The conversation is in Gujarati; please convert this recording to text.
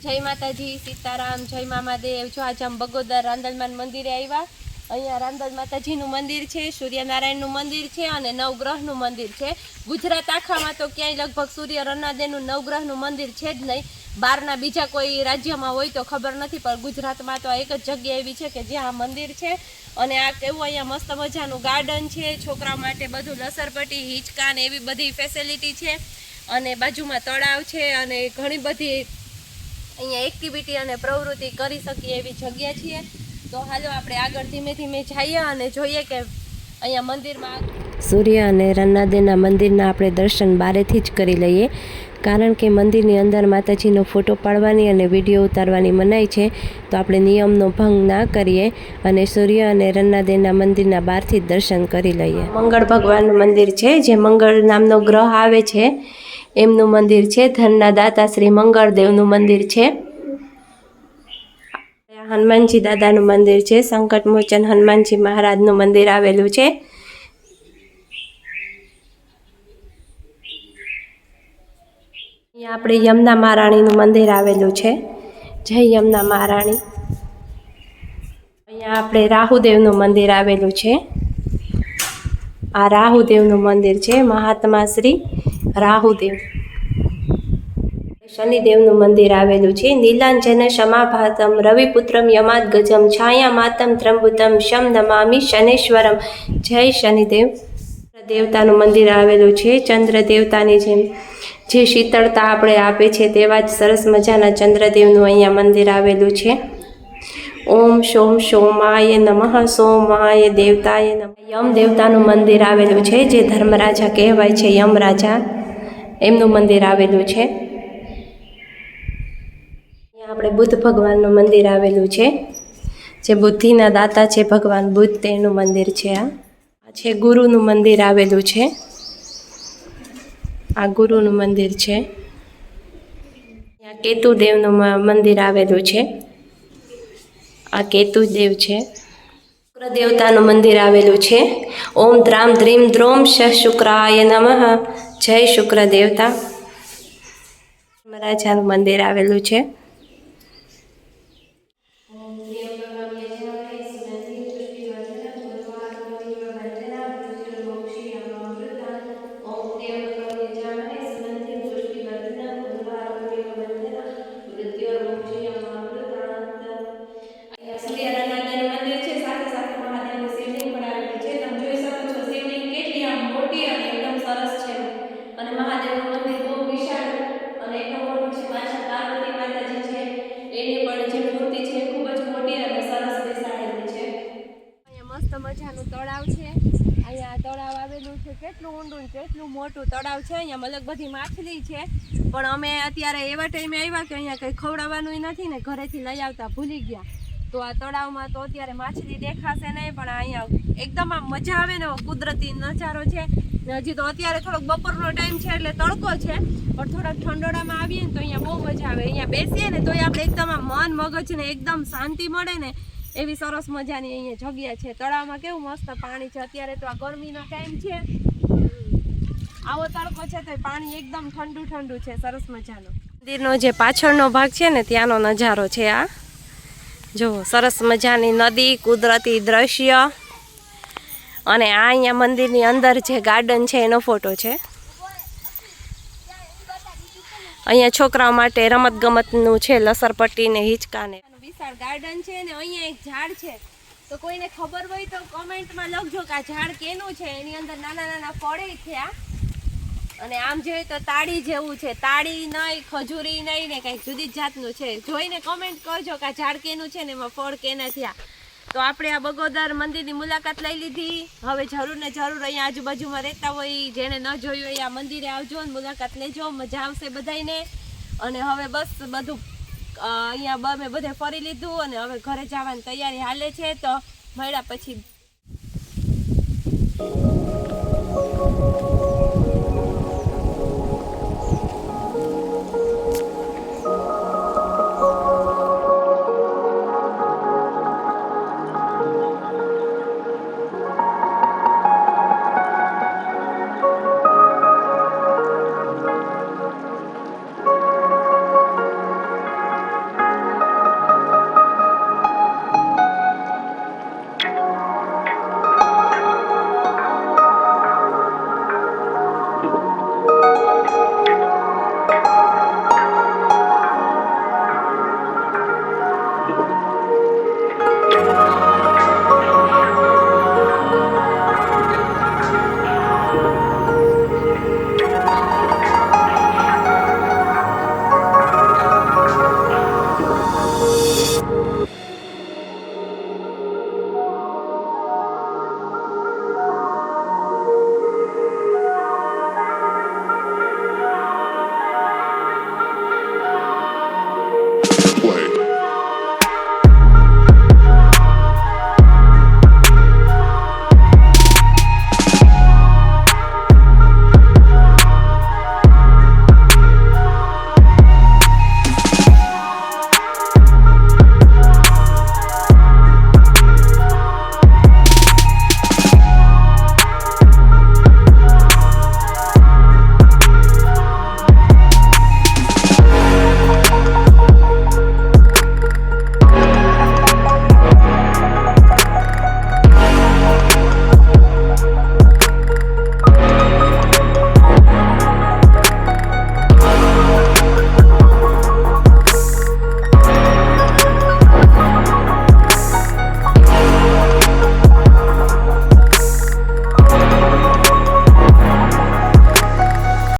जय माताजी, सीताराम, जय मामादेव। जो आज हम बगोदर रांदलमान मंदिरे आव्या। अहींया रांदल माताजीनुं मंदिर छे, सूर्यनारायणनुं मंदिर छे अने नवग्रहनुं मंदिर छे। गुजरात आखामां तो क्यांय लगभग सूर्य रन्नादेवनुं नवग्रहनुं मंदिर छे ज नहीं। बहारना बीजा कोई राज्यमां होय तो खबर नथी, पण गुजरातमां तो एक ज जग्या एवी छे के ज्यां मंदिर छे। अने आ केवुं अहींया मस्त मजानुं गार्डन छे, छोकराओ माटे बधुं लसरपट्टी, हिंचका ने एवी बधी फेसिलिटी छे। अने बाजुमां तळाव छे अने घणी बधी अहींया एक्टिविटी अने प्रवृत्ति करी सकीए एवी जग्या छे। तो हालो आपणे आगळ धीमे धीमे जाईए अने जोईए के अहींया मंदिरमां सूर्य अने रन्नादेवना मंदिરના આપણે દર્શન બારેથી જ કરી લઈએ, કારણ કે મંદિરની અંદર માતાજીનો ફોટો પાડવાની અને વિડીયો ઉતારવાની મનાઈ છે। તો આપણે નિયમનો ભંગ ના કરીએ અને સૂર્ય અને રન્નાદેવના મંદિરના બહારથી જ દર્શન કરી લઈએ। મંગળ ભગવાનનું મંદિર છે, જે મંગળ નામનો ગ્રહ આવે છે એમનું મંદિર છે। ધનના દાતા શ્રી મંગળદેવનું મંદિર છે। હનુમાનજી દાદાનું મંદિર છે। સંકટ મોચન હનુમાનજી મહારાજનું મંદિર આવેલું છે। અહીંયા આપણે યમુના મહારાણીનું મંદિર આવેલું છે। જય યમુના મહારાણી। અહીંયા આપણે રાહુદેવનું મંદિર આવેલું છે। આ રાહુદેવનું મંદિર છે, મહાત્મા શ્રી રાહુદેવ। शनिदेवનું મંદિર આવેલું છે। નીલાંજન સમાભાતમ રવિપુત્રમ યમાદ્ગજમ છાયા માતમ ત્રંબુતમ શમ નમામિ શનેશ્વરમ। જય શનિદેવ। દેવતાનું મંદિર આવેલું છે। ચંદ્ર દેવતાની જેમ જે શીતળતા આપણે આપે છે તેવા જ સરસ મજાના ચંદ્રદેવનું અહીંયા મંદિર આવેલું છે। ઓમ સોમ સોમાય નમઃ, સોમાય દેવતાય નમઃ। યમ દેવતાનું મંદિર આવેલું છે, જે ધર્મરાજા કહેવાય છે, યમરાજા એમનું મંદિર આવેલું છે। આપણે બુદ્ધ ભગવાનનું મંદિર આવેલું છે, જે બુદ્ધિના દાતા છે ભગવાન બુદ્ધ, તેનું મંદિર છે। આ છે ગુરુનું મંદિર આવેલું છે। આ ગુરુનું મંદિર છે। ત્યાં કેતુદેવનું મંદિર આવેલું છે। આ કેતુદેવ છે। શુક્ર દેવતાનું મંદિર આવેલું છે। ઓમ દ્રામ દ્રીમ દ્રોમ શ શુક્રાય નમઃ। જય શુક્ર દેવતા। મહારાજાનું મંદિર આવેલું છે। અને મહાદેવનું મંદિર બહુ વિશાળ અને એટલું મોટું છે। પાછળ પાર્વતી માતાજી છે, એની પણ જે મૂર્તિ છે ખૂબ જ મોટી અને સરસ બેસાડેલી છે। અહીંયા મસ્ત મજાનું તળાવ છે। અહીંયા તળાવ આવેલું છે, કેટલું ઊંડું કેટલું મોટું તળાવ છે। અહીંયા મલક બધી માછલી છે, પણ અમે અત્યારે એવા ટાઈમે આવ્યા કે અહીંયા કંઈ ખવડાવવાનું નથી ને, ઘરેથી લઈ આવતા ભૂલી ગયા। તો આ તળાવમાં તો અત્યારે માછલી દેખાશે નહીં, પણ અહીંયા એકદમ આમ મજા આવે ને કુદરતી નજારો છે। હજી તો અત્યારે થોડોક બપોરનો ટાઈમ છે એટલે તડકો છે, પણ થોડાક ઠંડોળામાં આવીએ ને તો અહીંયા બહુ મજા આવે। અહીંયા બેસીએ ને તોય આપણે એકદમ આમ મન મગજને એકદમ શાંતિ મળે ને એવી સરસ મજાની અહીંયા જગ્યા છે। તળાવમાં કેવું મસ્ત પાણી છે। અત્યારે તો આ ગરમીનો ટાઈમ છે, આવો તડકો છે તો પાણી એકદમ ઠંડુ ઠંડુ છે, સરસ મજાનો। મંદિરનો જે પાછળનો ભાગ છે ને ત્યાંનો નજારો છે। આ જો સરસ મજાની નદી, કુદરતી દ્રશ્ય, અને આ અહીંયા મંદિરની અંદર જે ગાર્ડન છે એનો ફોટો છે। અહીંયા છોકરાઓ માટે રમત ગમતનું છે, લસરપટ્ટી ને હિંચકા ને વિશાળ ગાર્ડન છે। ને અહીંયા એક ઝાડ છે, તો કોઈને ખબર હોય તો કોમેન્ટમાં લખજો કે આ ઝાડ કેનું છે। એની અંદર નાના નાના ફળે થયા, અને આમ જોઈએ તો તાળી જેવું છે, તાળી નહીં, ખજૂરી નહીં ને કંઈક જુદી જ જાતનું છે। જોઈને કોમેન્ટ કરજો કે આ ઝાડ કેનું છે ને એમાં ફળ કેના થયા। તો આપણે આ બગોદર મંદિરની મુલાકાત લઈ લીધી। હવે જરૂર ને જરૂર અહીંયા આજુબાજુમાં રહેતા હોય, જેને ન જોયું હોય આ મંદિરે આવજો ને મુલાકાત લેજો, મજા આવશે બધાને। અને હવે બસ બધું અહીંયા અમે બધે ફરી લીધું અને હવે ઘરે જવાની તૈયારી હાલે છે। તો મળ્યા પછી